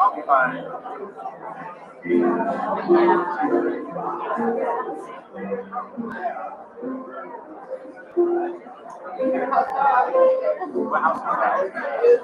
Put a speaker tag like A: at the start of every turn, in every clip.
A: I'll be fine. What house is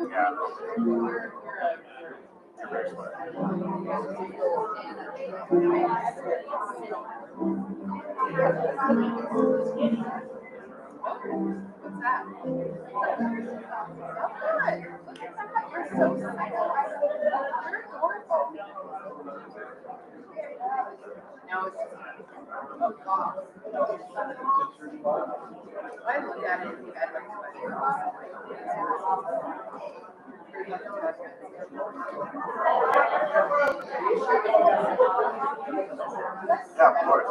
A: Yeah, of course.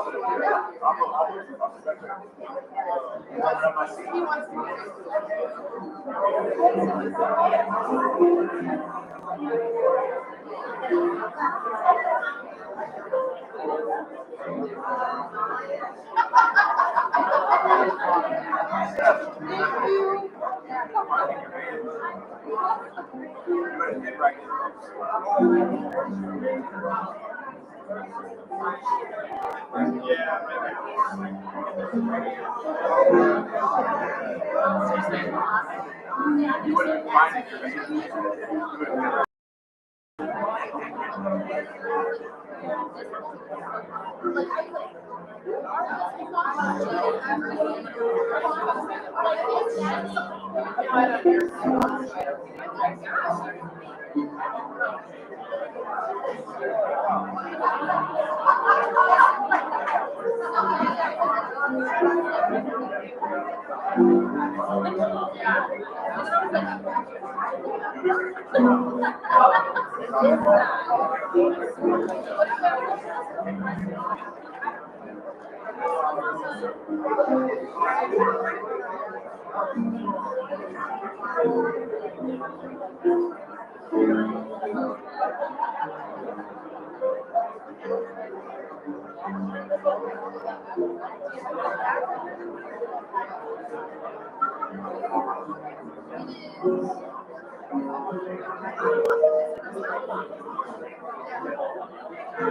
A: I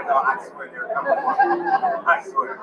A: know, I swear they're coming. I swear.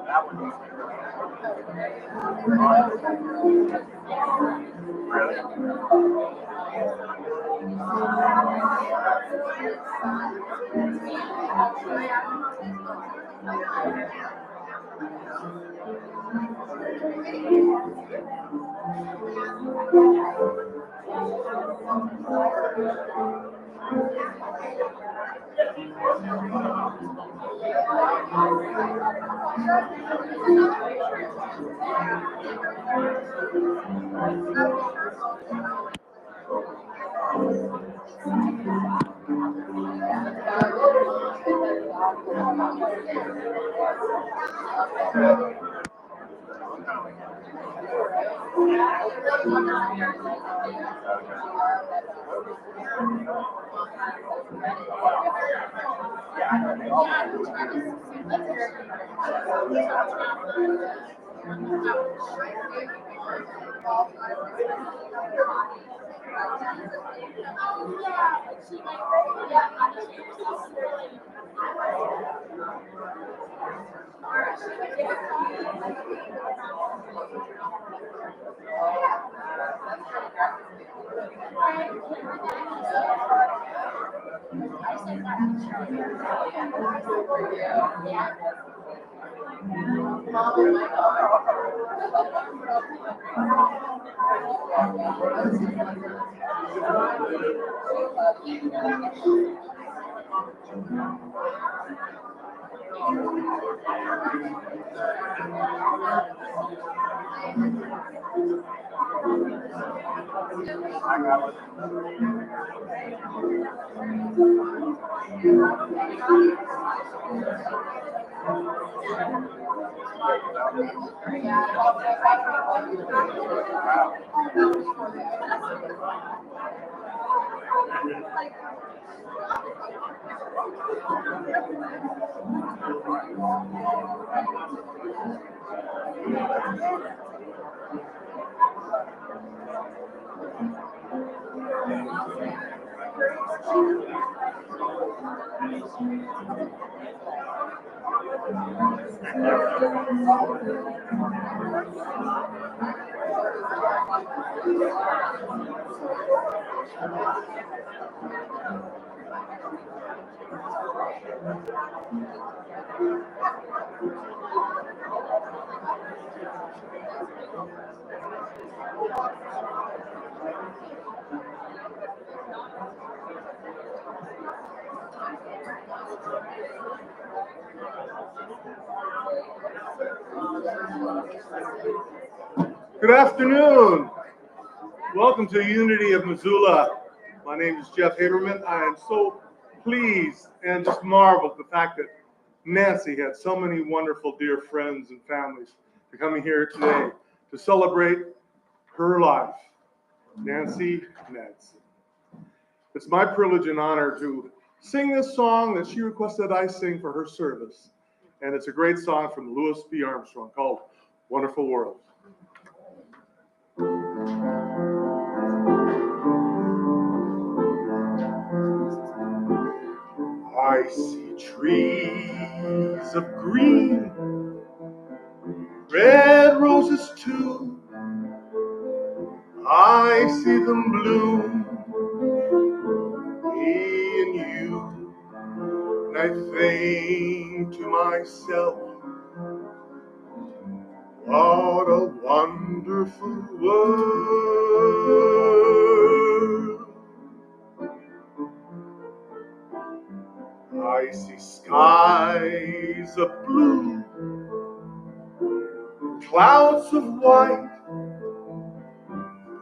A: That one. I got it.
B: Good afternoon. Welcome to Unity of Missoula. My name is Jeff Haberman. I am so pleased and just marvel at the fact that Nancy had so many wonderful dear friends and families to come here today to celebrate her life. Nancy Madsen. It's my privilege and honor to sing this song that she requested I sing for her service. And it's a great song from Louis B. Armstrong called Wonderful World. I see trees of green, red roses too. I see them bloom, me and you. And I think to myself, what a wonderful world. I see skies of blue, clouds of white,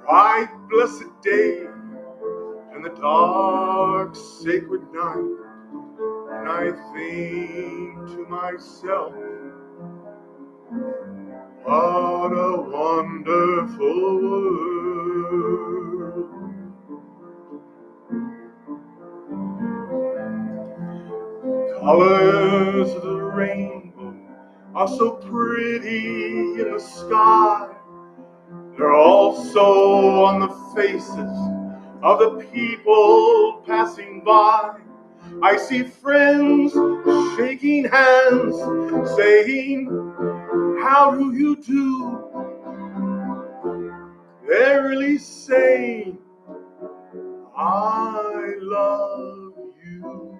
B: bright blessed day, and the dark sacred night. And I think to myself, what a wonderful world. Colors of the rainbow are so pretty in the sky. They're also on the faces of the people passing by. I see friends shaking hands, saying, how do you do? They're really saying, I love you.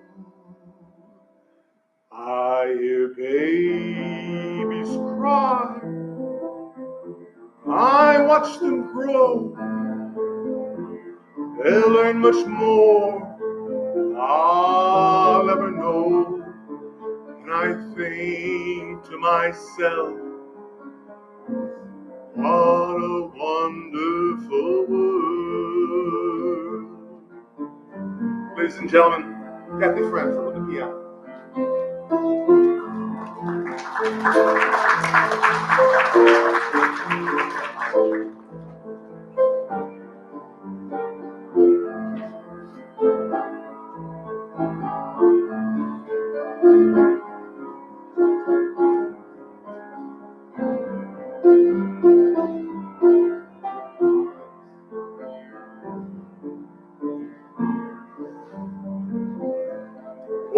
B: I hear babies cry. I watch them grow. They'll learn much more than I'll ever know. And I think to myself, what a wonderful world. Ladies and gentlemen, Kathy Franford on the piano.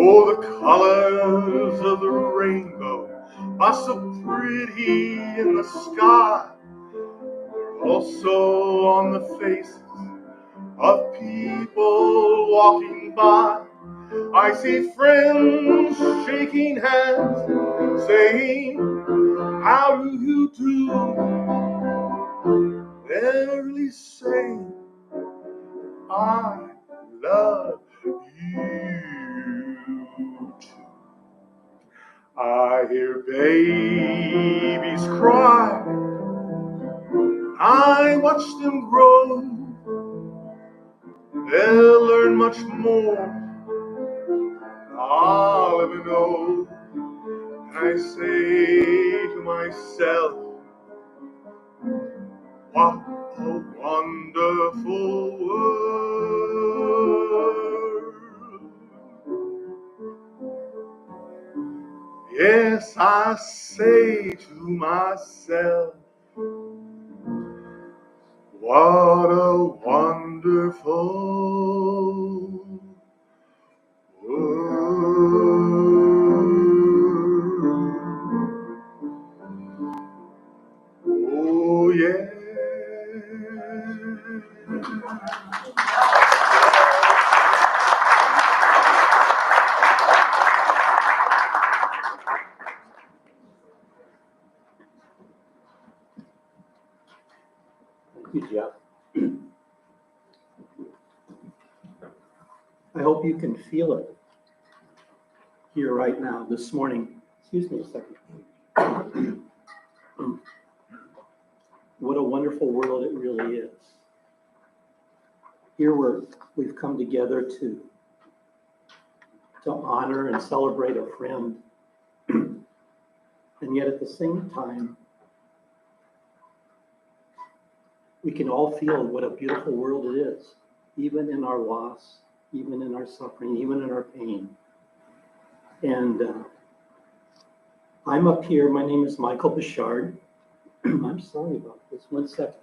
B: Oh, the colors of the rainbow are so pretty in the sky. They're also on the faces of people walking by. I see friends shaking hands, saying, how do you do? They're really saying, I love you too. I hear babies cry. I watch them grow. They'll learn much more than I'll ever know. And I say to myself, what a wonderful world. Yes, I say to myself, what a wonderful world.
C: you, Jeff. I hope you can feel it here right now this morning. Excuse me a second. What a wonderful world it really is. Here we've come together to honor and celebrate a friend. And yet at the same time, we can all feel what a beautiful world it is, even in our loss, even in our suffering, even in our pain. And I'm up here. My name is Michael Bouchard. I'm sorry about this. 1 second.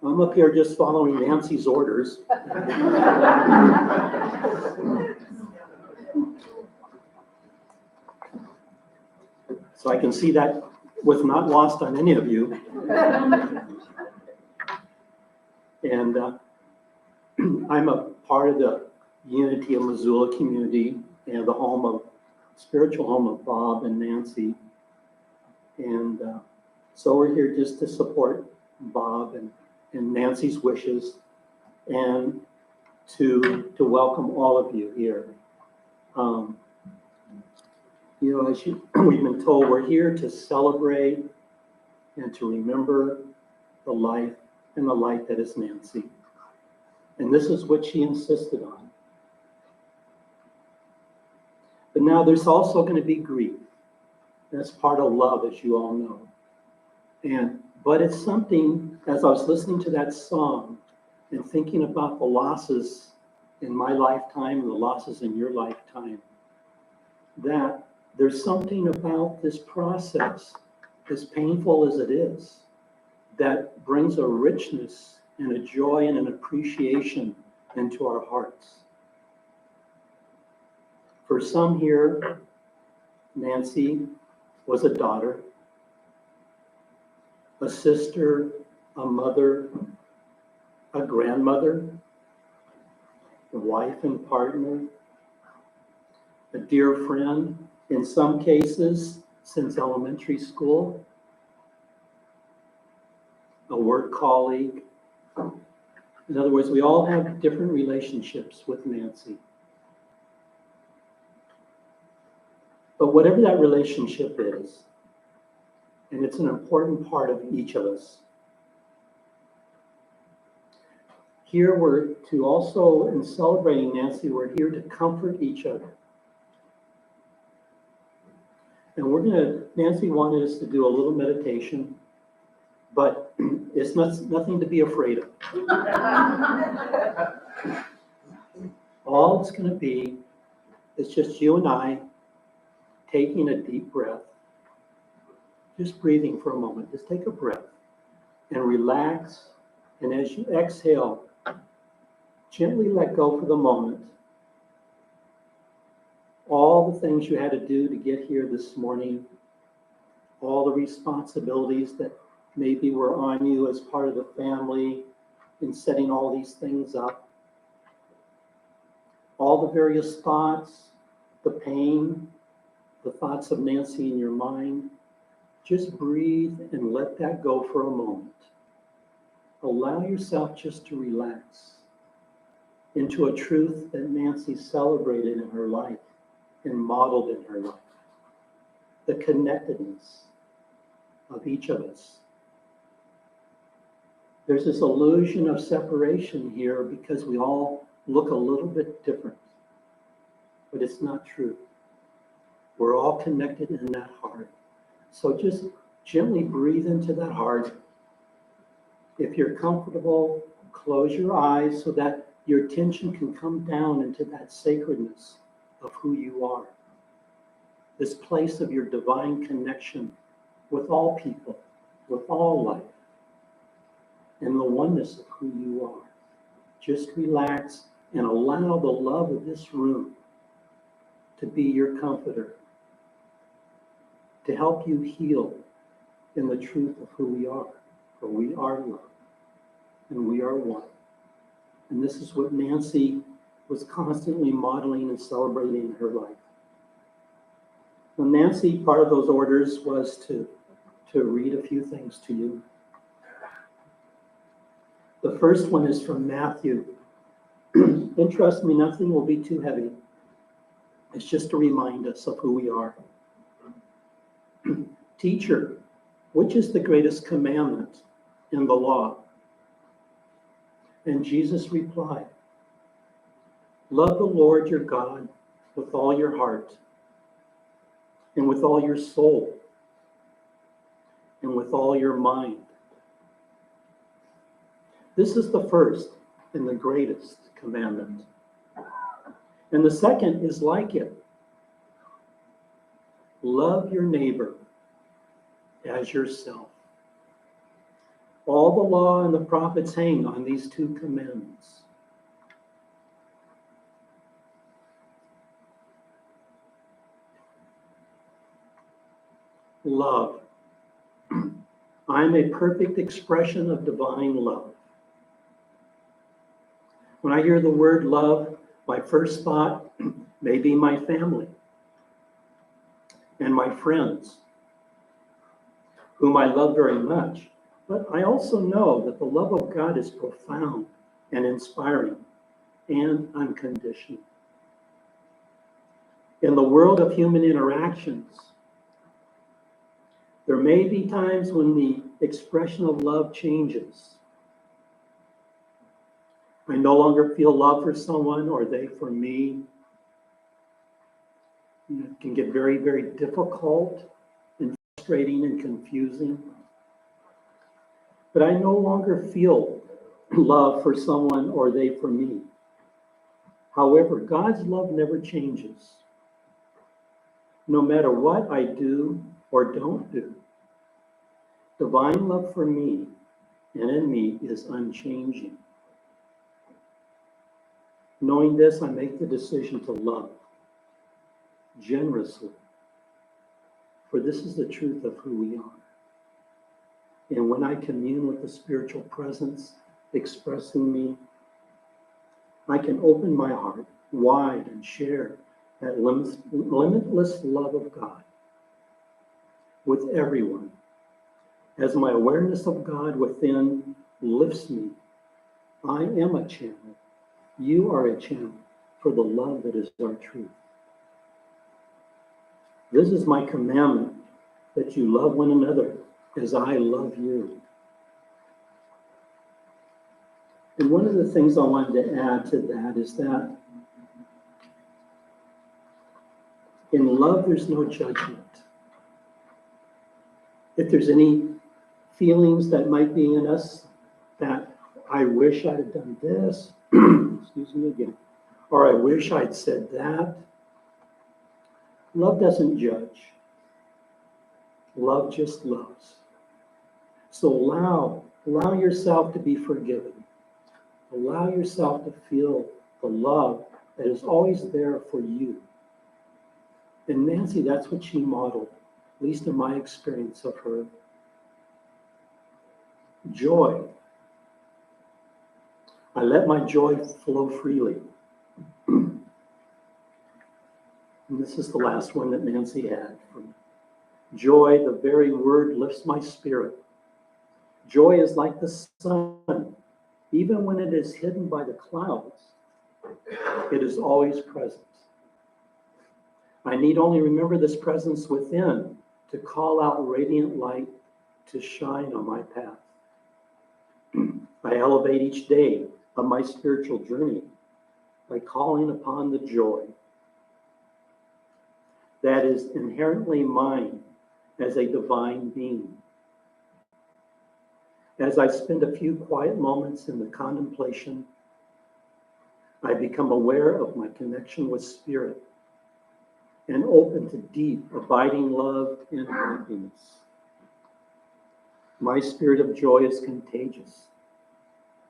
C: I'm up here just following Nancy's orders. So I can see that was not lost on any of you. And I'm a part of the Unity of Missoula community and the spiritual home of Bob and Nancy. And so we're here just to support Bob and Nancy's wishes and to welcome all of you here. As we've been told, we're here to celebrate and to remember the life and the light that is Nancy. And this is what she insisted on. But now there's also going to be grief. That's part of love, as you all know. But it's something, as I was listening to that song and thinking about the losses in my lifetime and the losses in your lifetime, that there's something about this process, as painful as it is, that brings a richness and a joy and an appreciation into our hearts. For some here, Nancy was a daughter, a sister, a mother, a grandmother, a wife and partner, a dear friend, in some cases since elementary school, a work colleague. In other words, we all have different relationships with Nancy. But whatever that relationship is, and it's an important part of each of us. Here we're to also, in celebrating Nancy, we're here to comfort each other. And Nancy wanted us to do a little meditation, but it's nothing to be afraid of. All it's going to be is just you and I taking a deep breath. Just breathing for a moment. Just take a breath and relax. And as you exhale, gently let go for the moment. All the things you had to do to get here this morning, all the responsibilities that maybe were on you as part of the family in setting all these things up, all the various thoughts, the pain, the thoughts of Nancy in your mind. Just breathe and let that go for a moment. Allow yourself just to relax into a truth that Nancy celebrated in her life and modeled in her life. The connectedness of each of us. There's this illusion of separation here because we all look a little bit different, but it's not true. We're all connected in that heart. So just gently breathe into that heart. If you're comfortable, close your eyes so that your attention can come down into that sacredness of who you are. This place of your divine connection with all people, with all life, and the oneness of who you are. Just relax and allow the love of this room to be your comforter, to help you heal in the truth of who we are. For we are love, and we are one. And this is what Nancy was constantly modeling and celebrating in her life. Well, Nancy, part of those orders was to read a few things to you. The first one is from Matthew. And trust me, nothing will be too heavy. It's just to remind us of who we are. Teacher, which is the greatest commandment in the law? And Jesus replied, love the Lord your God with all your heart, and with all your soul, and with all your mind. This is the first and the greatest commandment. And the second is like it. Love your neighbor as yourself. All the law and the prophets hang on these two commandments. Love. I'm a perfect expression of divine love. When I hear the word love, my first thought may be my family and my friends, whom I love very much. But I also know that the love of God is profound and inspiring and unconditional. In the world of human interactions, there may be times when the expression of love changes. I no longer feel love for someone or they for me. It can get very, very difficult and frustrating and confusing. But I no longer feel love for someone or they for me. However, God's love never changes. No matter what I do or don't do, divine love for me and in me is unchanging. Knowing this, I make the decision to love generously, for this is the truth of who we are. And when I commune with the spiritual presence expressing me, I can open my heart wide and share that limitless love of God with everyone. As my awareness of God within lifts me, I am a channel. You are a channel for the love that is our truth. This is my commandment, that you love one another as I love you. And one of the things I wanted to add to that is that in love, there's no judgment. If there's any feelings that might be in us that I wish I'd have done this, excuse me again, or I wish I'd said that, love doesn't judge. Love just loves. So allow yourself to be forgiven. Allow yourself to feel the love that is always there for you. And Nancy, that's what she modeled, at least in my experience of her. Joy. I let my joy flow freely. And this is the last one that Nancy had. Joy, the very word, lifts my spirit. Joy is like the sun. Even when it is hidden by the clouds, it is always present. I need only remember this presence within to call out radiant light to shine on my path. I elevate each day of my spiritual journey by calling upon the joy that is inherently mine as a divine being. As I spend a few quiet moments in the contemplation, I become aware of my connection with Spirit and open to deep, abiding love and happiness. My spirit of joy is contagious,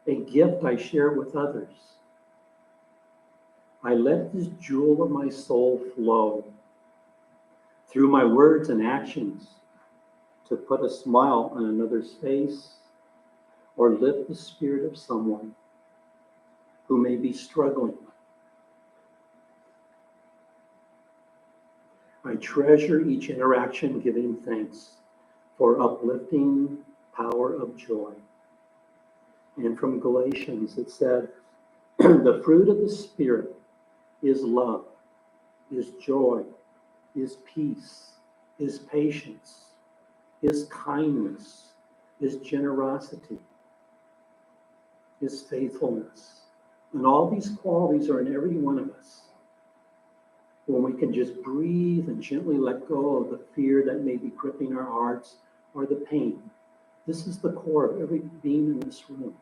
C: a gift I share with others. I let this jewel of my soul flow through my words and actions to put a smile on another's face or lift the spirit of someone who may be struggling. I treasure each interaction, giving thanks for uplifting power of joy. And from Galatians, it said, the fruit of the Spirit is love, is joy, is peace, is patience, is kindness, is generosity, is faithfulness. And all these qualities are in every one of us. When we can just breathe and gently let go of the fear that may be gripping our hearts or the pain. This is the core of every being in this room.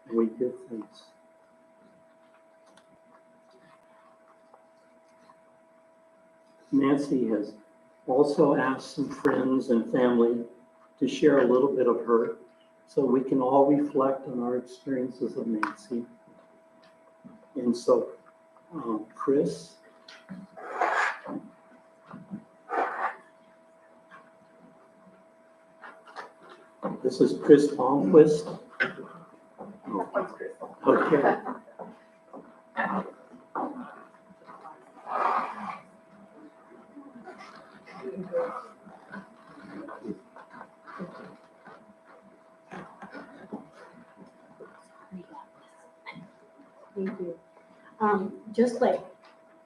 C: And we give thanks. Nancy has also asked some friends and family to share a little bit of her so we can all reflect on our experiences of Nancy. And so, Chris. This is Chris Palmquist. Okay.
D: Thank you. Just like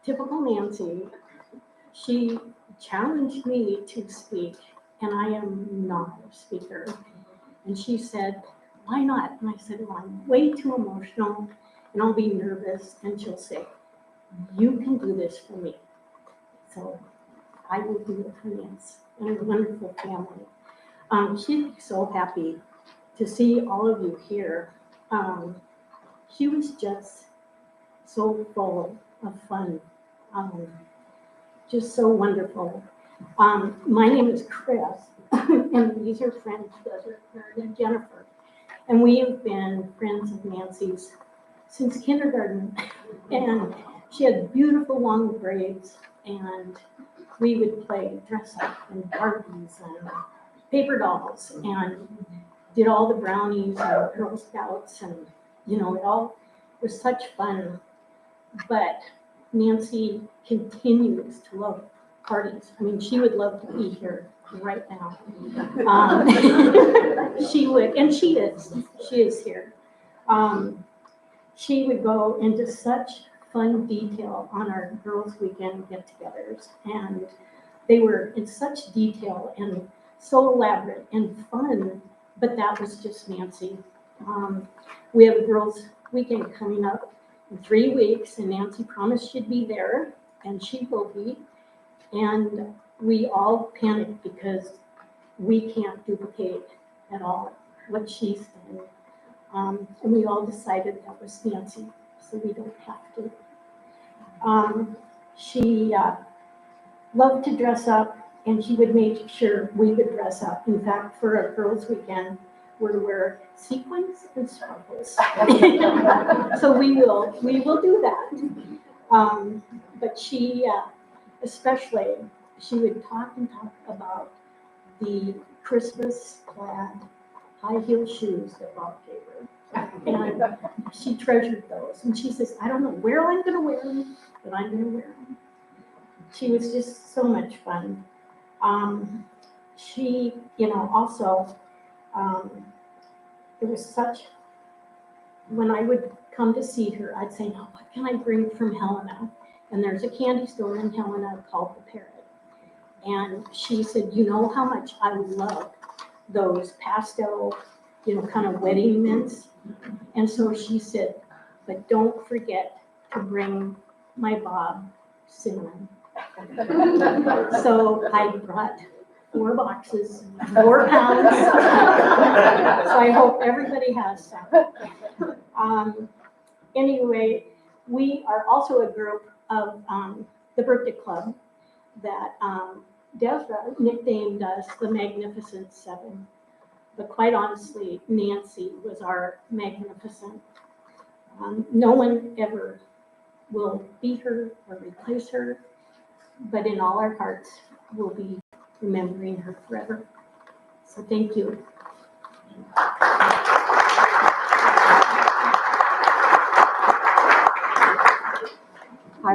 D: typical Nancy, she challenged me to speak, and I am not a speaker. And she said, why not? And I said, well, I'm way too emotional, and I'll be nervous. And she'll say, you can do this for me. So I will do it for Nancy and a wonderful family. She'd be so happy to see all of you here. She was just so full of fun, just so wonderful. My name is Chris, and these are friends, Desert and Jennifer. And we have been friends of Nancy's since kindergarten. And she had beautiful long braids, and we would play dress up and Barbies and paper dolls and did all the brownies and Girl Scouts, and it all was such fun. But Nancy continues to love parties. I mean, she would love to be here right now. She would, and she is here. She would go into such fun detail on our girls' weekend get-togethers, and they were in such detail and so elaborate and fun, but that was just Nancy. We have a girls' weekend coming up in 3 weeks, and Nancy promised she'd be there, and she will be. And we all panicked because we can't duplicate at all what she's done. And we all decided that was Nancy, so we don't have to. She loved to dress up, and she would make sure we would dress up. In fact, for a girls' weekend, we're to wear sequins and sparkles. So we will do that. But she, especially, she would talk about the Christmas plaid high heel shoes that Bob gave her. And she treasured those. And she says, I don't know where I'm going to wear them, but I'm going to wear them. She was just so much fun. She, also, it was such, when I would come to see her, I'd say, no, what can I bring from Helena? And there's a candy store in Helena called The Parrot. And she said, you know how much I love those pastel, kind of wedding mints. And so she said, but don't forget to bring my Bob cinnamon. So I brought 4 boxes, 4 pounds. So I hope everybody has some. Anyway, we are also a group of the birthday club that Desra nicknamed us the Magnificent Seven. But quite honestly, Nancy was our magnificent. No one ever will beat her or replace her, but in all our hearts, we'll be remembering her forever. So thank you.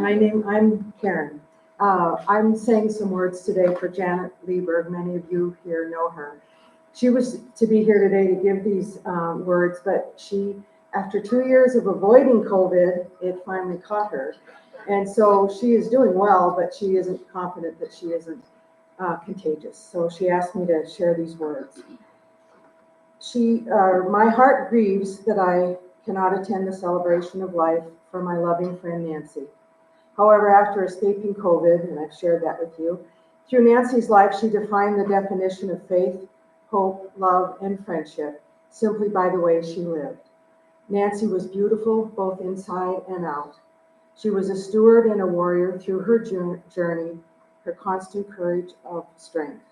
E: I'm Karen. I'm saying some words today for Janet Lieberg. Many of you here know her. She was to be here today to give these words, but she, after 2 years of avoiding COVID, it finally caught her. And so she is doing well, but she isn't confident that she isn't contagious. So she asked me to share these words. My heart grieves that I cannot attend the celebration of life for my loving friend Nancy. However, after escaping COVID, and I've shared that with you, through Nancy's life, she defined the definition of faith, hope, love, and friendship simply by the way she lived. Nancy was beautiful both inside and out. She was a steward and a warrior through her journey, her constant courage of strength.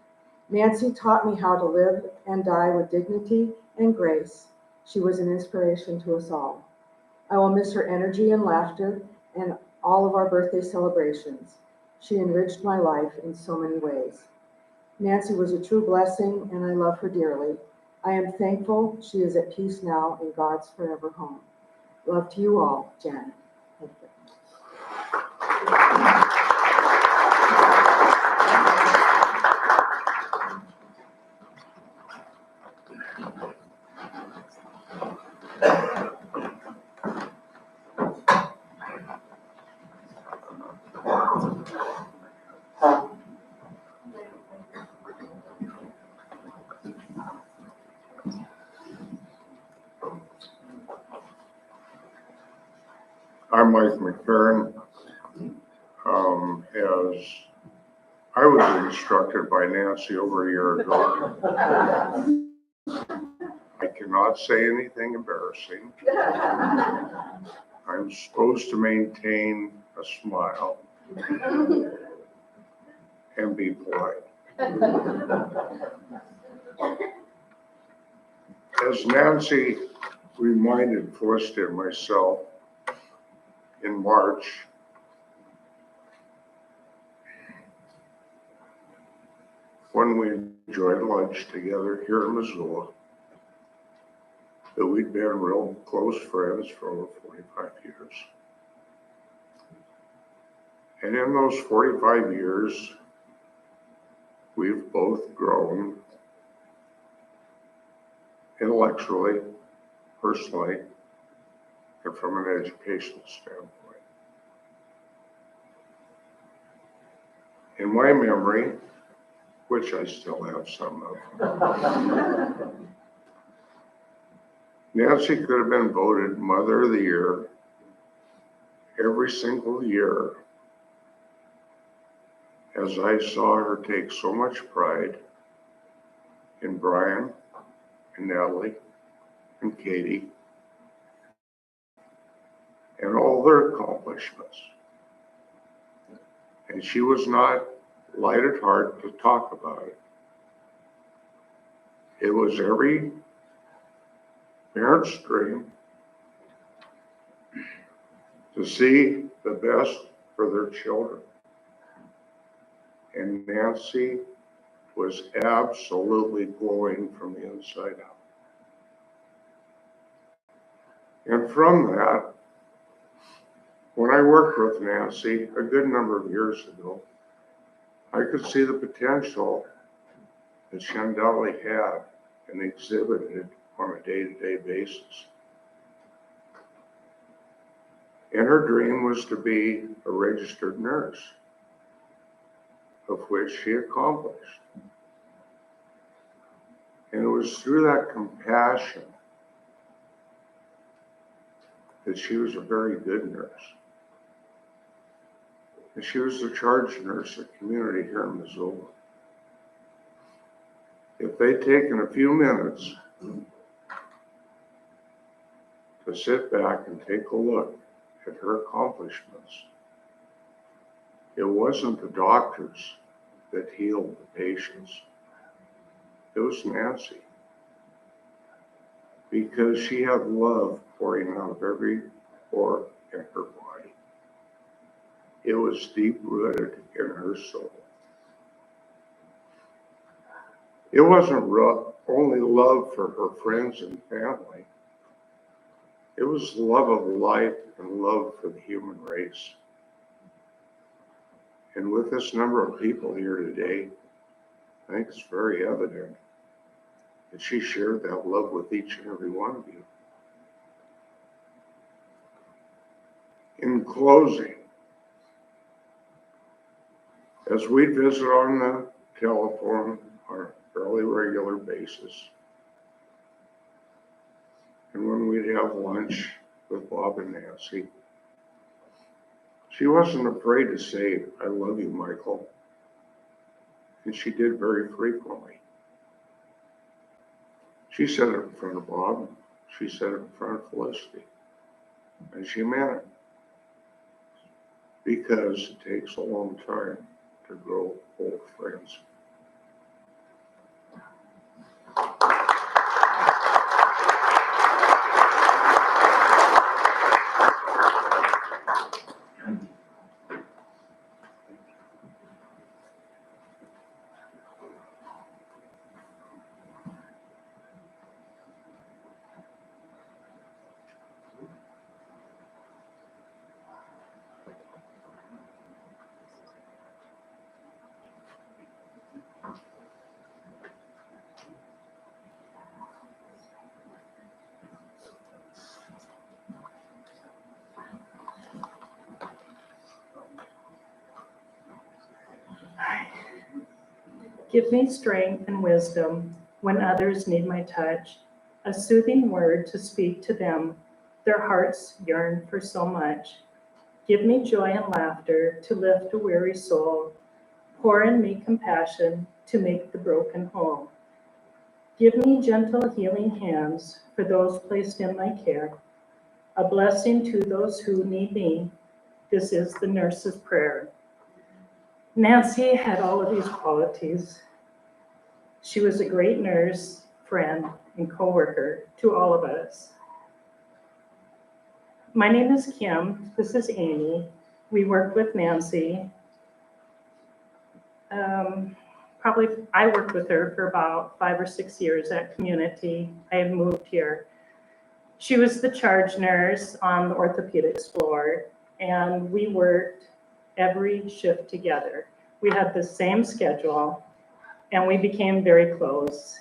E: Nancy taught me how to live and die with dignity and grace. She was an inspiration to us all. I will miss her energy and laughter and all of our birthday celebrations. She enriched my life in so many ways. Nancy was a true blessing, and I love her dearly. I am thankful she is at peace now in God's forever home. Love to you all, Janet. Thank you.
F: I'm Mike McFerrin. As I was instructed by Nancy over a year ago, I cannot say anything embarrassing. I'm supposed to maintain a smile and be polite. As Nancy reminded Felicity and myself in March, when we enjoyed lunch together here in Missoula, that we'd been real close friends for over 45 years. And in those 45 years, we've both grown intellectually, personally, and from an educational standpoint. In my memory, which I still have some of, Nancy could have been voted Mother of the Year every single year, as I saw her take so much pride in Brian and Natalie and Katie and all their accomplishments. And she was not light at heart to talk about it. It was every parent's dream to see the best for their children. And Nancy was absolutely glowing from the inside out. And from that, when I worked with Nancy a good number of years ago, I could see the potential that Shandali had and exhibited on a day-to-day basis. And her dream was to be a registered nurse, of which she accomplished. And it was through that compassion that she was a very good nurse. And she was the charge nurse at community here in Missoula. If they'd taken a few minutes to sit back and take a look at her accomplishments, it wasn't the doctors that healed the patients. It was Nancy. Because she had love pouring out of every pore in her body. It was deep rooted in her soul. It wasn't only love for her friends and family. It was love of life and love for the human race. And with this number of people here today, I think it's very evident that she shared that love with each and every one of you. In closing, as we visit on the telephone on a fairly regular basis, and when we'd have lunch with Bob and Nancy, she wasn't afraid to say, "I love you, Michael." And she did very frequently. She said it in front of Bob, she said it in front of Felicity, and she meant it. Because it takes a long time to grow old friends.
G: Give me strength and wisdom when others need my touch, a soothing word to speak to them. Their hearts yearn for so much. Give me joy and laughter to lift a weary soul. Pour in me compassion to make the broken whole. Give me gentle healing hands for those placed in my care. A blessing to those who need me. This is the nurse's prayer. Nancy had all of these qualities. She was a great nurse, friend, and coworker to all of us. My name is Kim. This is Amy. We worked with Nancy. I worked with her for about 5 or 6 years at Community. I had moved here. She was the charge nurse on the orthopedics floor, and we worked every shift together. We had the same schedule, and we became very close.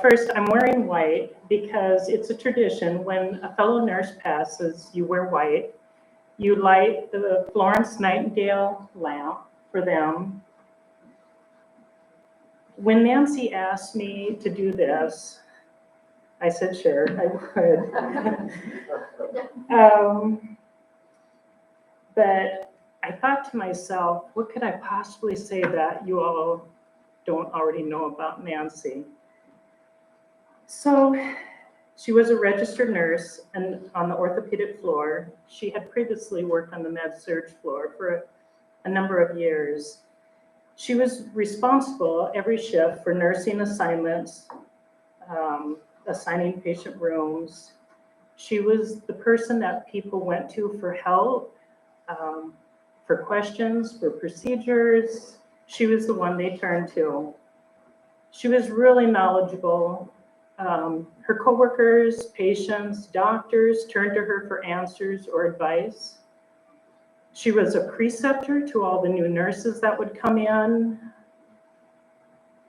G: First, I'm wearing white because it's a tradition. When a fellow nurse passes, you wear white. You light the Florence Nightingale lamp for them. When Nancy asked me to do this, I said, sure, I would. But I thought to myself, what could I possibly say that you all don't already know about Nancy? So she was a registered nurse and on the orthopedic floor. She had previously worked on the med-surg floor for a number of years. She was responsible every shift for nursing assignments, assigning patient rooms. She was the person that people went to for help, for questions, for procedures. She was the one they turned to. She was really knowledgeable. Her coworkers, patients, doctors turned to her for answers or advice. She was a preceptor to all the new nurses that would come in,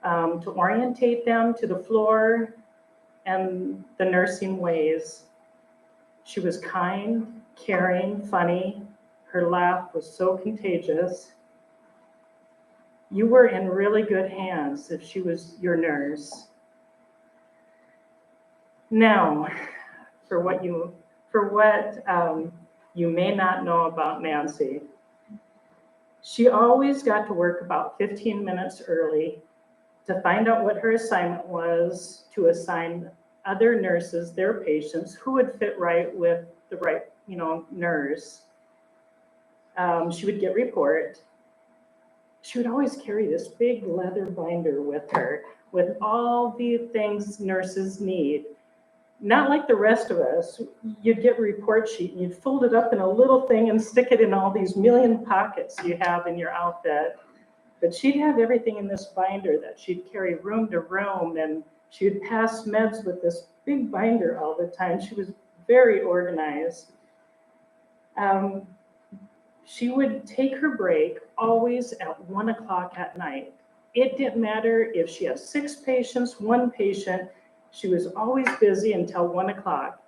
G: to orientate them to the floor and the nursing ways. She was kind, caring, funny. Her laugh was so contagious. You were in really good hands if she was your nurse. Now, for what you may not know about Nancy. She always got to work about 15 minutes early to find out what her assignment was, to assign other nurses, their patients, who would fit right with the right, nurse. She would get report. She would always carry this big leather binder with her with all the things nurses need. Not like the rest of us. You'd get a report sheet and you'd fold it up in a little thing and stick it in all these million pockets you have in your outfit. But she'd have everything in this binder that she'd carry room to room, and she would pass meds with this big binder all the time. She was very organized. She would take her break always at 1 o'clock at night. It didn't matter if she had 6 patients, 1 patient, she was always busy until 1 o'clock.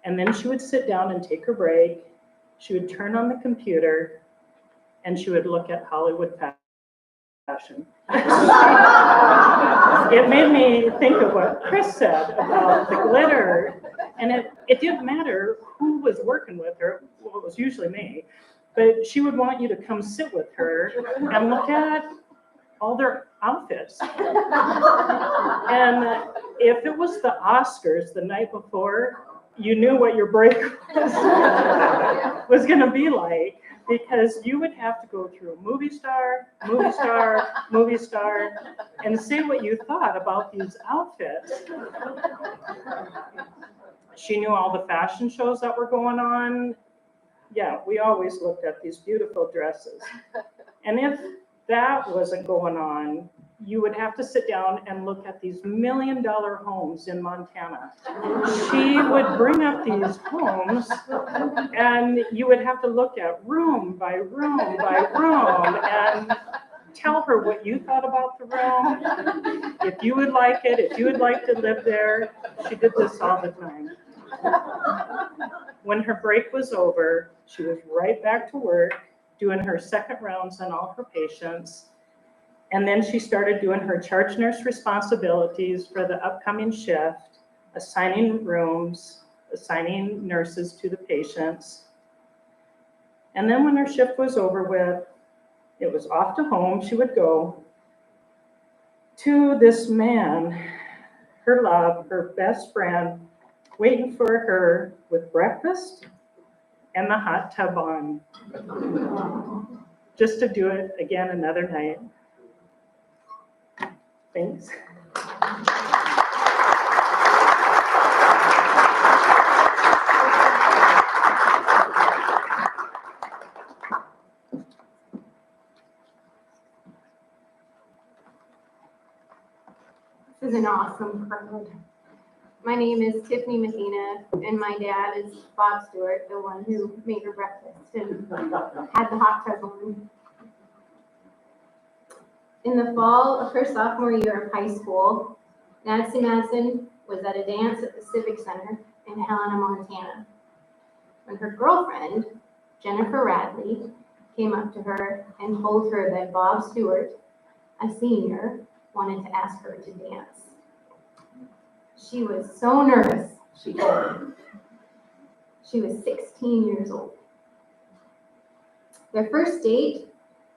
G: And then she would sit down and take her break. She would turn on the computer and she would look at Hollywood fashion. It made me think of what Chris said about the glitter. And it didn't matter who was working with her. Well, it was usually me. But she would want you to come sit with her and look at all their outfits. And if it was the Oscars the night before, you knew what your break was going to be like, because you would have to go through movie star, and say what you thought about these outfits. She knew all the fashion shows that were going on. Yeah, we always looked at these beautiful dresses. And if that wasn't going on, you would have to sit down and look at these $1 million homes in Montana. She would bring up these homes and you would have to look at room by room by room and tell her what you thought about the room, if you would like it, if you would like to live there. She did this all the time. When her break was over, she was right back to work, doing her second rounds on all her patients. And then she started doing her charge nurse responsibilities for the upcoming shift, assigning rooms, assigning nurses to the patients. And then when her shift was over with, it was off to home. She would go to this man, her love, her best friend, waiting for her with breakfast and the hot tub on, just to do it again another night. Thanks.
H: This is an awesome crowd. My name is Tiffany Messina, and my dad is Bob Stewart, the one who made her breakfast and had the hot tub on. In the fall of her sophomore year of high school, Nancy Madsen was at a dance at the Civic Center in Helena, Montana, when her girlfriend, Jennifer Radley, came up to her and told her that Bob Stewart, a senior, wanted to ask her to dance. She was so nervous, she told me. She was 16 years old. Their first date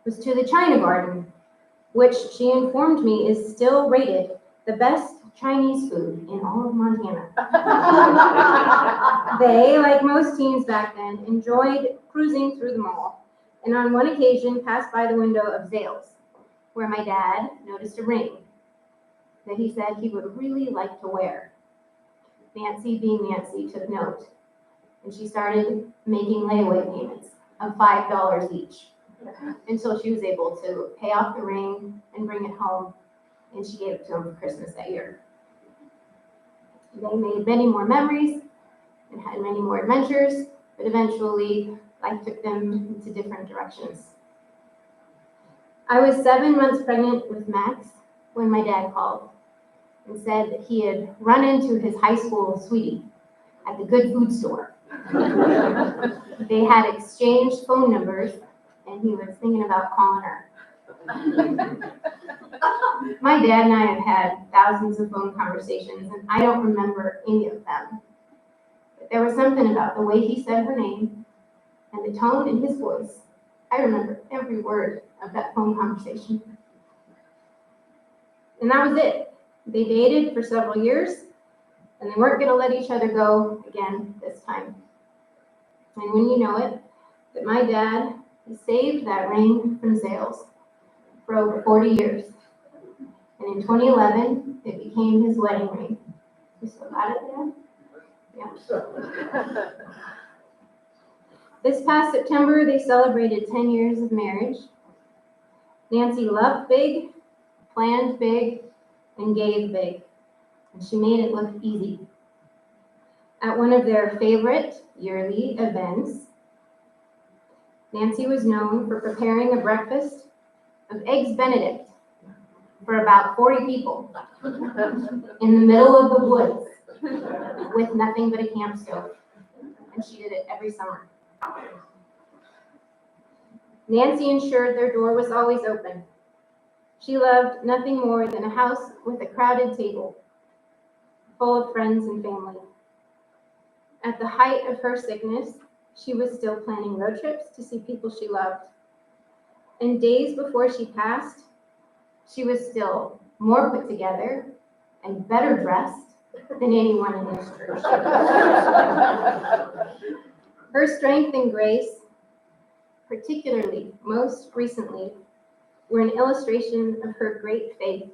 H: was to the China Garden, which she informed me is still rated the best Chinese food in all of Montana. They, like most teens back then, enjoyed cruising through the mall, and on one occasion passed by the window of Zales, where my dad noticed a ring that he said he would really like to wear. Nancy, being Nancy, took note, and she started making layaway payments of $5 each until she was able to pay off the ring and bring it home, and she gave it to him for Christmas that year. They made many more memories and had many more adventures, but eventually life took them into different directions. I was 7 months pregnant with Max when my dad called and said that he had run into his high school sweetie at the good food store. They had exchanged phone numbers, and he was thinking about calling her. My dad and I have had thousands of phone conversations, and I don't remember any of them. But there was something about the way he said her name and the tone in his voice. I remember every word of that phone conversation. And that was it. They dated for several years, and they weren't going to let each other go again this time. And when you know it, that my dad saved that ring from Zales for over 40 years. And in 2011, it became his wedding ring. You still got it, Dad? Yeah. This past September, they celebrated 10 years of marriage. Nancy loved big, planned big, and gave big. And she made it look easy. At one of their favorite yearly events, Nancy was known for preparing a breakfast of Eggs Benedict for about 40 people in the middle of the woods with nothing but a camp stove. And she did it every summer. Nancy ensured their door was always open. She loved nothing more than a house with a crowded table, full of friends and family. At the height of her sickness, she was still planning road trips to see people she loved. And days before she passed, she was still more put together and better dressed than anyone in this church. Her strength and grace, particularly most recently, were an illustration of her great faith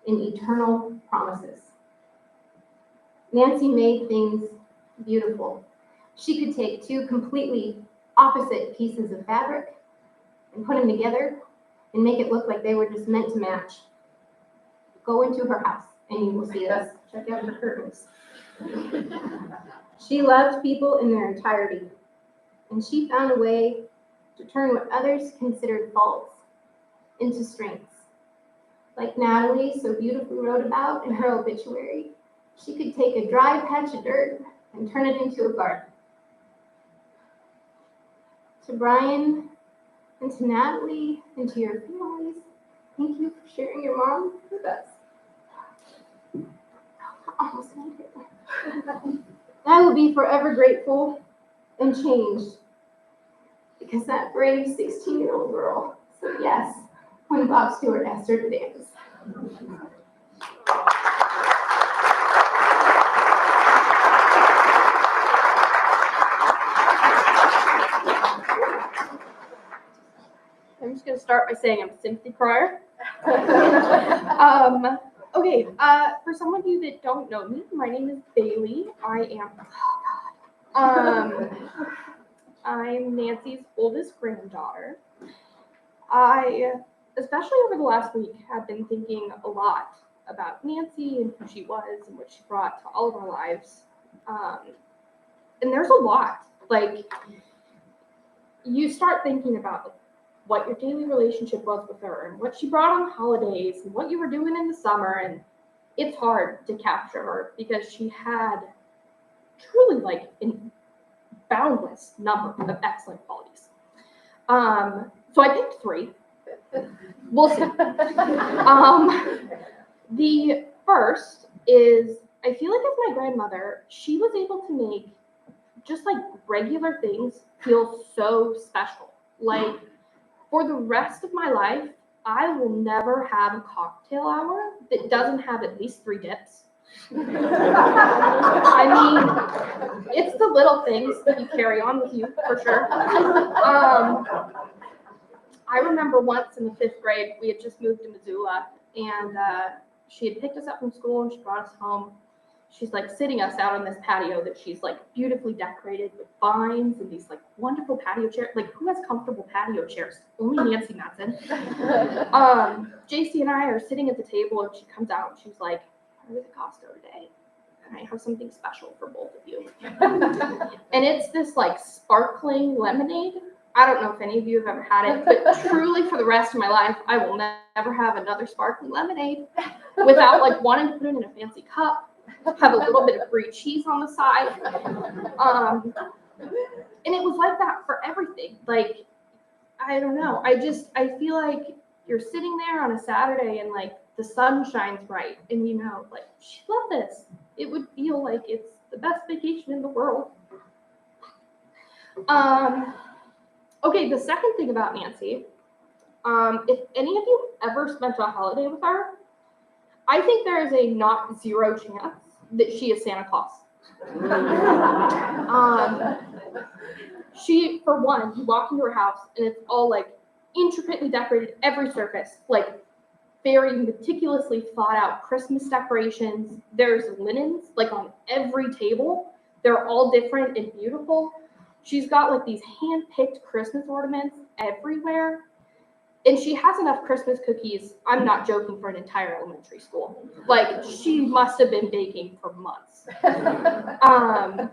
H: in eternal promises. Nancy made things beautiful. She could take two completely opposite pieces of fabric and put them together and make it look like they were just meant to match. Go into her house and you will see this. Check out her curtains. She loved people in their entirety, and she found a way to turn what others considered faults into strengths. Like Natalie so beautifully wrote about in her obituary, she could take a dry patch of dirt and turn it into a garden. To Brian and to Natalie and to your families, thank you for sharing your mom with us. I almost made it. I will be forever grateful and changed because that brave 16-year-old girl said yes when Bob Stewart asked her to dance.
I: I'm just going to start by saying I'm a sympathy crier. Okay, for some of you that don't know me, my name is Bailey. I'm Nancy's oldest granddaughter. I, especially over the last week, have been thinking a lot about Nancy and who she was and what she brought to all of our lives. And there's a lot. Like, you start thinking about what your daily relationship was with her and what she brought on holidays and what you were doing in the summer. And it's hard to capture her because she had truly like a boundless number of excellent qualities. So I picked 3. We'll see. The first is, I feel like as my grandmother, she was able to make just like regular things feel so special. Like, for the rest of my life, I will never have a cocktail hour that doesn't have at least 3 dips. I mean, it's the little things that you carry on with you, for sure. I remember once in the 5th grade, we had just moved to Missoula, and she had picked us up from school and she brought us home. She's like sitting us out on this patio that she's like beautifully decorated with vines and these like wonderful patio chairs. Like, who has comfortable patio chairs? Only Nancy Madsen. JC and I are sitting at the table and she comes out and she's like, I was at Costco today and I have something special for both of you. And it's this like sparkling lemonade. I don't know if any of you have ever had it, but truly for the rest of my life, I will never have another sparkling lemonade without like wanting to put it in a fancy cup. Have a little bit of brie cheese on the side. And it was like that for everything. Like, I don't know. I feel like you're sitting there on a Saturday and like the sun shines bright and you know, like, she loved this. It would feel like it's the best vacation in the world. Okay, the second thing about Nancy, if any of you ever spent a holiday with her, I think there is a not 0 chance that she is Santa Claus. She, for one, you walk into her house and it's all like intricately decorated, every surface, like very meticulously thought out Christmas decorations. There's linens like on every table. They're all different and beautiful. She's got like these hand-picked Christmas ornaments everywhere. And she has enough Christmas cookies, I'm not joking, for an entire elementary school. Like, she must have been baking for months. And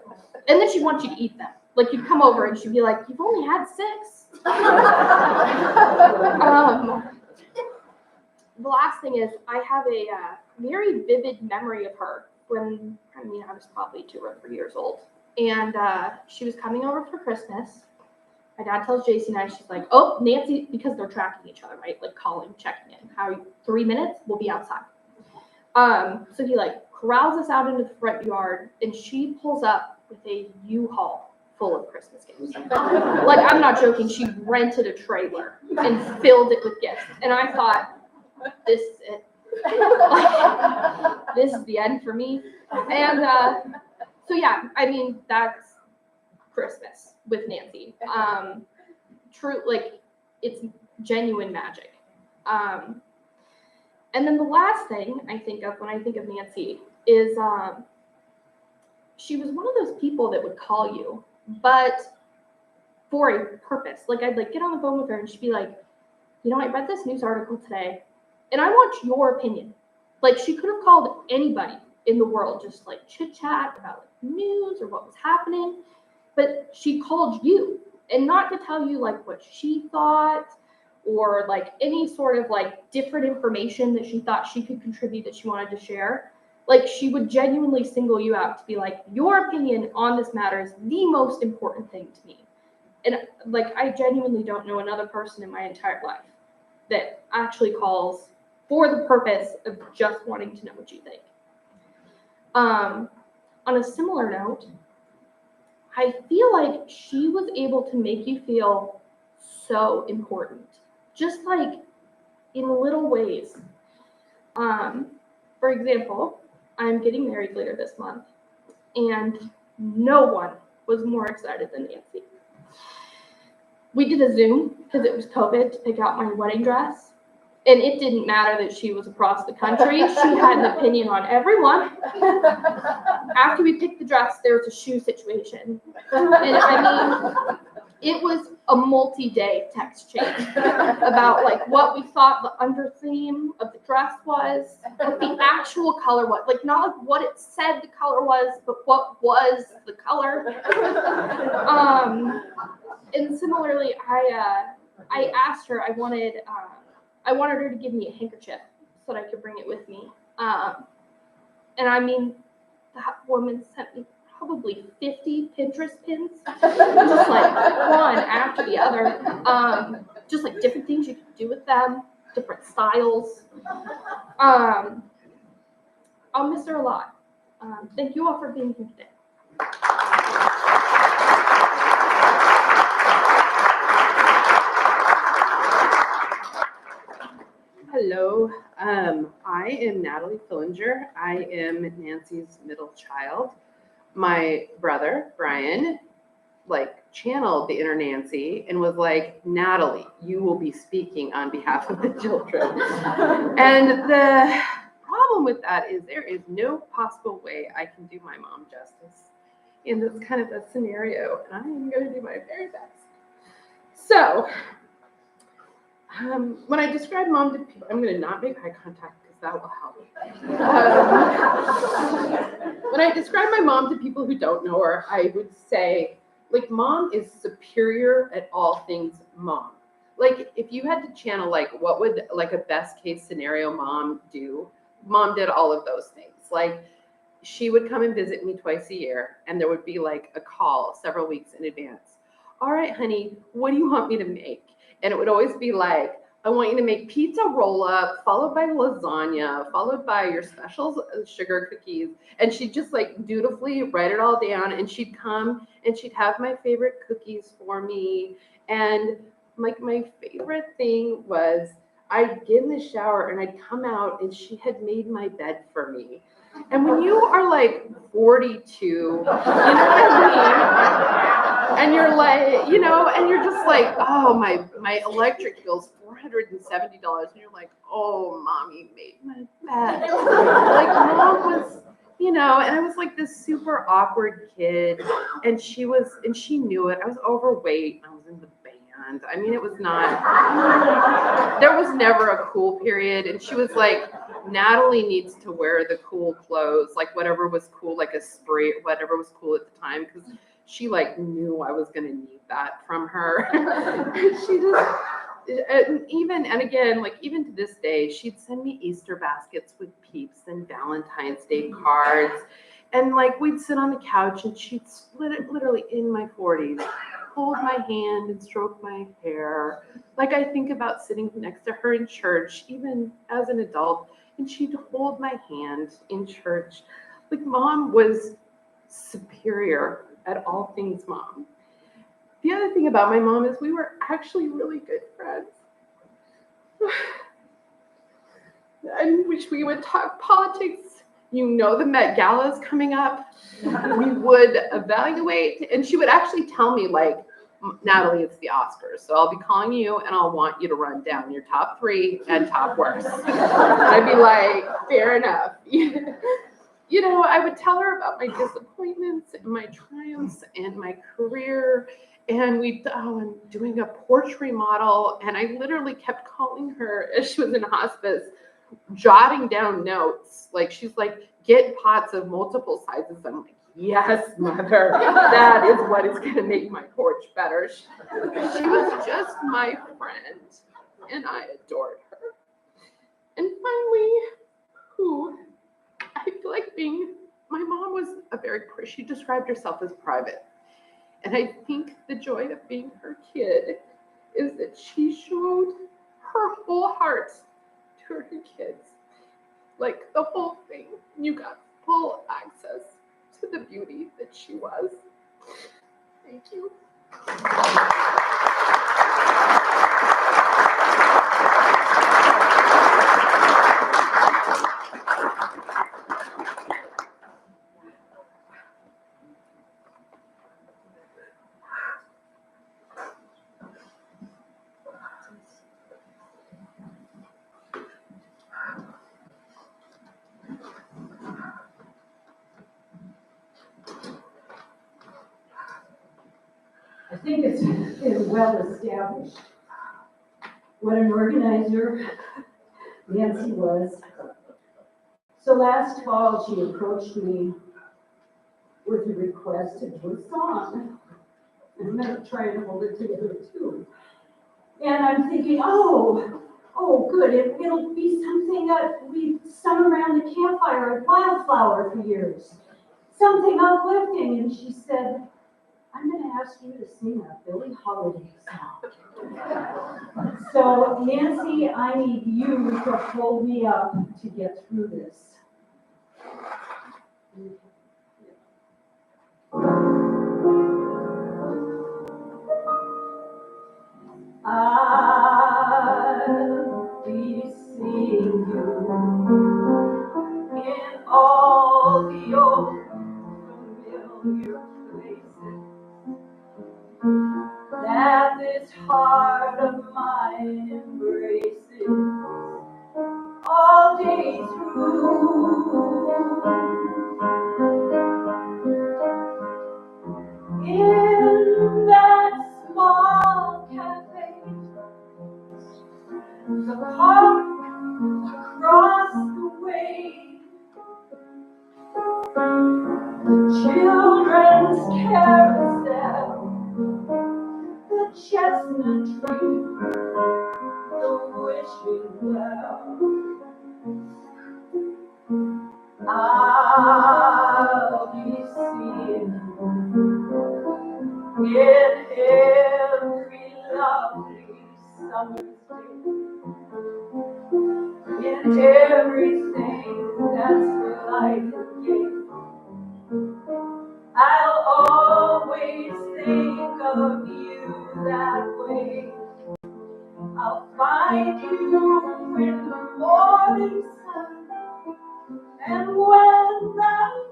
I: then she'd want you to eat them. Like, you'd come over and she'd be like, you've only had 6. The last thing is I have a very vivid memory of her when, I was probably 2 or 3 years old. And she was coming over for Christmas. My dad tells JC and I, she's like, oh, Nancy, because they're tracking each other, right? Like calling, checking in. How 3 minutes, we'll be outside. So he like corrals us out into the front yard, and she pulls up with a U-Haul full of Christmas gifts. Like, I'm not joking. She rented a trailer and filled it with gifts. And I thought, this is it. Like, this is the end for me. And so yeah, that's Christmas with Nancy. True, like, it's genuine magic. And then the last thing I think of when I think of Nancy is she was one of those people that would call you, but for a purpose. Like, I'd like get on the phone with her and she'd be like, I read this news article today and I want your opinion. Like, she could have called anybody in the world, just like chit chat about like news or what was happening, but she called you, and not to tell you like what she thought or like any sort of like different information that she thought she could contribute that she wanted to share. Like, she would genuinely single you out to be like, your opinion on this matter is the most important thing to me. And like, I genuinely don't know another person in my entire life that actually calls for the purpose of just wanting to know what you think. On a similar note, I feel like she was able to make you feel so important, just like in little ways. For example, I'm getting married later this month, and no one was more excited than Nancy. We did a Zoom because it was COVID to pick out my wedding dress. And it didn't matter that she was across the country. She had an opinion on everyone. After we picked the dress, there was a shoe situation. And it was a multi-day text change about like what we thought the under theme of the dress was, what the actual color was. Like, not like what it said the color was, but what was the color. And similarly, I asked her, I wanted her to give me a handkerchief so that I could bring it with me. And that woman sent me probably 50 Pinterest pins, just like one after the other. Just like different things you could do with them, different styles. I'll miss her a lot. Thank you all for being here today.
J: Hello, I am Natalie Fillinger. I am Nancy's middle child. My brother, Brian, channeled the inner Nancy and was like, Natalie, you will be speaking on behalf of the children. And the problem with that is there is no possible way I can do my mom justice in this kind of a scenario, and I am going to do my very best. So, when I describe mom to people, I'm going to not make eye contact because that will help. When I describe my mom to people who don't know her, I would say, mom is superior at all things mom. If you had to channel, what would, a best case scenario mom do? Mom did all of those things. She would come and visit me twice a year, and there would be, a call several weeks in advance. All right, honey, what do you want me to make? And it would always be I want you to make pizza roll-up, followed by lasagna, followed by your special sugar cookies. And she'd just dutifully write it all down, and she'd come and she'd have my favorite cookies for me. And my favorite thing was I'd get in the shower and I'd come out and she had made my bed for me. And when you are 42, you know what I mean? And you're and you're just oh, my electric bill's $470. And you're oh, mommy made my bed. Mom was, and I was this super awkward kid. And she knew it. I was overweight. I was in the band. It was not, there was never a cool period. And she was Natalie needs to wear the cool clothes, whatever was cool, a spree, whatever was cool at the time, because she like knew I was gonna need that from her. She just, and again, like even to this day, she'd send me Easter baskets with Peeps and Valentine's Day cards. And like we'd sit on the couch and she'd literally in my 40s hold my hand and stroke my hair. Like I think about sitting next to her in church, even as an adult, and she'd hold my hand in church. Like Mom was superior at all things Mom. The other thing about my mom is we were actually really good friends. In which we would talk politics. You know the Met Gala is coming up. We would evaluate, and she would actually tell me, like, Natalie, it's the Oscars, so I'll be calling you and I'll want you to run down your top 3 and top worst. And I'd be like, fair enough. You know, I would tell her about my disappointments and my triumphs and my career. And I'm doing a porch remodel, and I literally kept calling her as she was in hospice, jotting down notes. Like, she's like, get pots of multiple sizes. I'm like, yes, mother, that is what is going to make my porch better. She was just my friend, and I adored her. And finally, I feel like my mom was she described herself as private. And I think the joy of being her kid is that she showed her whole heart to her kids. Like the whole thing. You got full access to the beauty that she was. Thank you.
K: I think it's well established what an organizer Nancy was. So last fall, she approached me with a request to do a song. And I'm going to try and hold it together too. And I'm thinking, oh, good. It'll be something that we've sung around the campfire at Wildflower for years. Something uplifting. And she said, I'm going to ask you to sing a Billie Holiday song. So, Nancy, I need you to hold me up to get through this. I'll be seeing you in all the old familiar places that this heart of mine embraces all day through. In that small cafe, the park across the way, the children's carousel, the chestnut tree, the wishing well. I'll be seeing you in every lovely summer's day, in everything that's light and gay. I'll always think of you that way. I'll find you in the morning sun, and when the night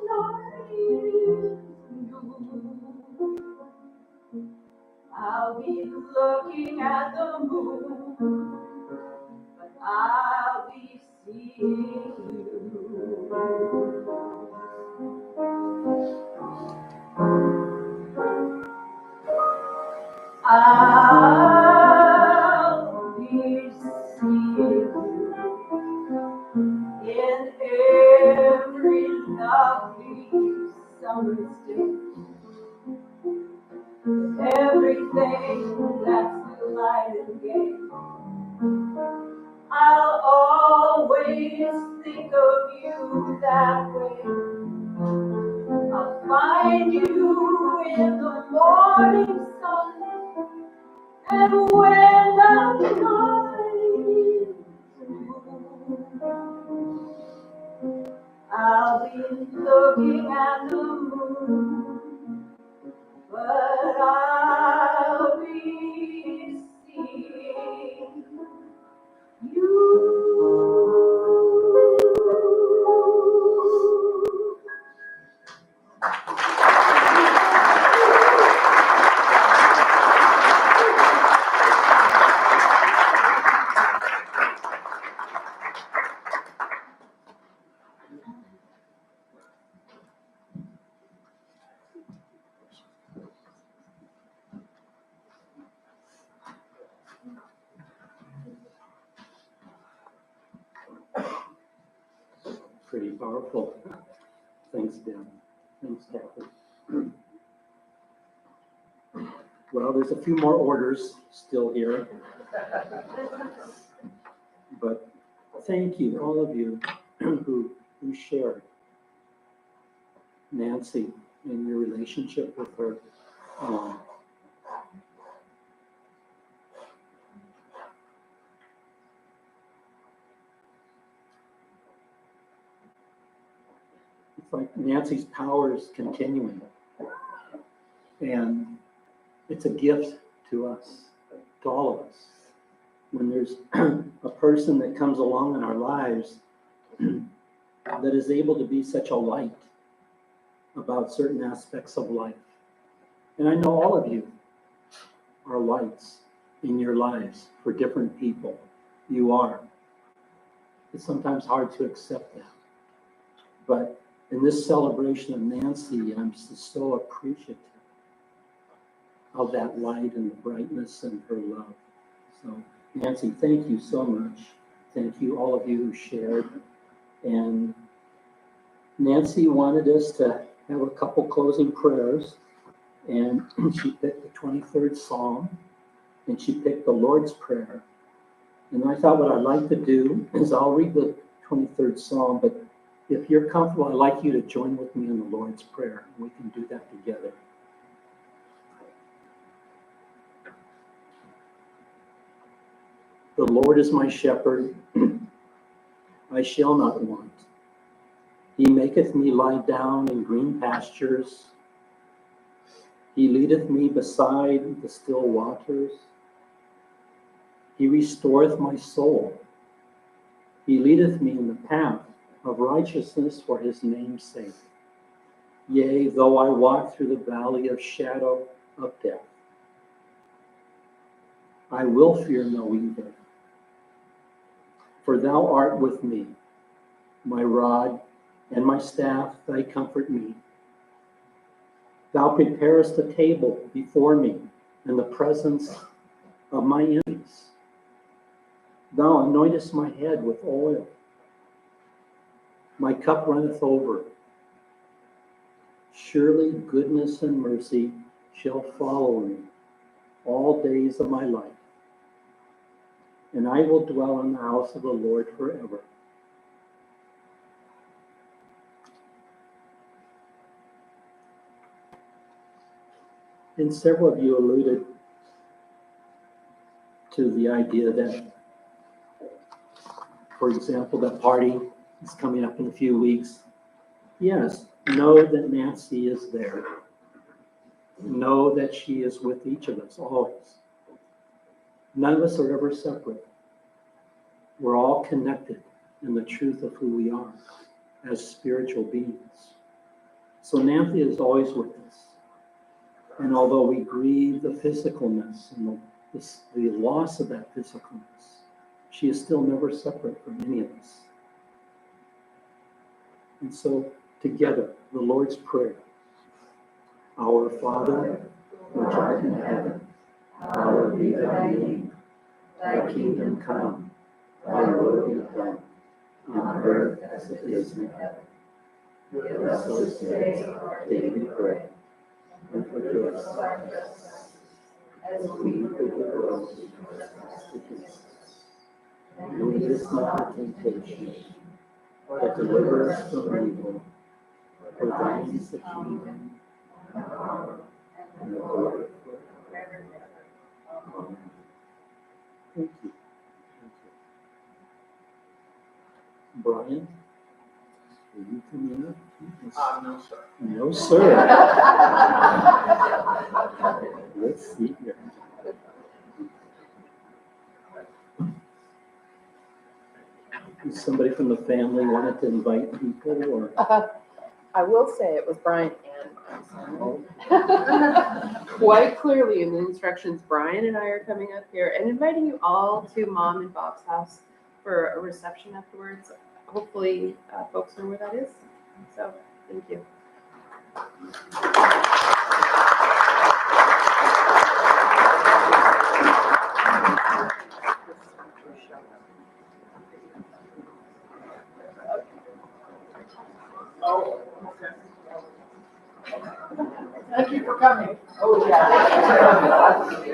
K: is new, I'll be looking at the moon, but I'll be seeing you. I'll be seeing you in every lovely summer's day, I'll always think of you that way. I'll find you in the morning sun, and when the night I'll be looking at the moon, but I'll be seeing you.
C: Pretty powerful. Thanks, Dan. Thanks, Kathy. Well, there's a few more orders still here. But thank you, all of you who shared Nancy and your relationship with her. It's like Nancy's power is continuing. And it's a gift to us, to all of us. When there's a person that comes along in our lives that is able to be such a light about certain aspects of life. And I know all of you are lights in your lives for different people. You are. It's sometimes hard to accept that. But in this celebration of Nancy, I'm just so appreciative of that light and the brightness and her love. So Nancy, thank you so much. Thank you, all of you who shared. And Nancy wanted us to have a couple closing prayers, and she picked the 23rd Psalm, and she picked the Lord's Prayer. And I thought what I'd like to do is I'll read the 23rd Psalm, but if you're comfortable, I'd like you to join with me in the Lord's Prayer. We can do that together. The Lord is my shepherd, I shall not want. He maketh me lie down in green pastures. He leadeth me beside the still waters. He restoreth my soul. He leadeth me in the path of righteousness for his name's sake. Yea, though I walk through the valley of shadow of death, I will fear no evil. For thou art with me, my rod and my staff, they comfort me. Thou preparest a table before me in the presence of my enemies. Thou anointest my head with oil. My cup runneth over. Surely goodness and mercy shall follow me all days of my life, and I will dwell in the house of the Lord forever. And several of you alluded to the idea that, for example, the party is coming up in a few weeks. Yes, know that Nancy is there. Know that she is with each of us, always. None of us are ever separate. We're all connected in the truth of who we are as spiritual beings. So Nancy is always with us. And although we grieve the physicalness and the loss of that physicalness, she is still never separate from any of us. And so together, the Lord's Prayer. Our Father, which art in heaven, hallowed be thy name. Thy kingdom come, thy will be done, on earth as it is in heaven. Give us this day our daily bread, and forgive us our trespasses, as we forgive those who trespass against us. lead us not into temptation, but deliver us from evil. For thine is the kingdom, and the power, and the glory forever. Amen. Thank you. Brian, will you come in?
A: No, sir.
C: No, sir. Let's see here. Does somebody from the family wanted to invite people or?
J: I will say it was Brian and Madsen. Quite clearly in the instructions, Brian and I are coming up here and inviting you all to Mom and Bob's house for a reception afterwards. Hopefully, folks know where that is. So, thank you.
A: Oh, okay. Thank you for coming. Oh, yeah.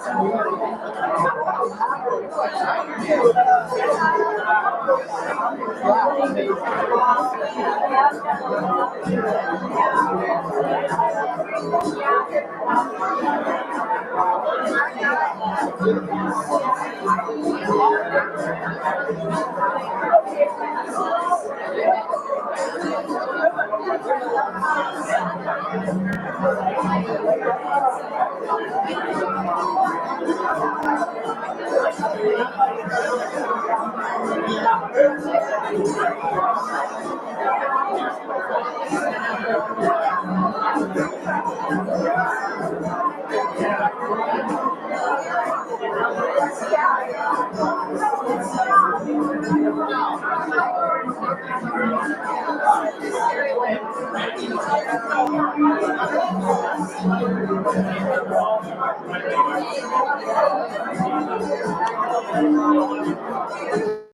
A: Tell Eric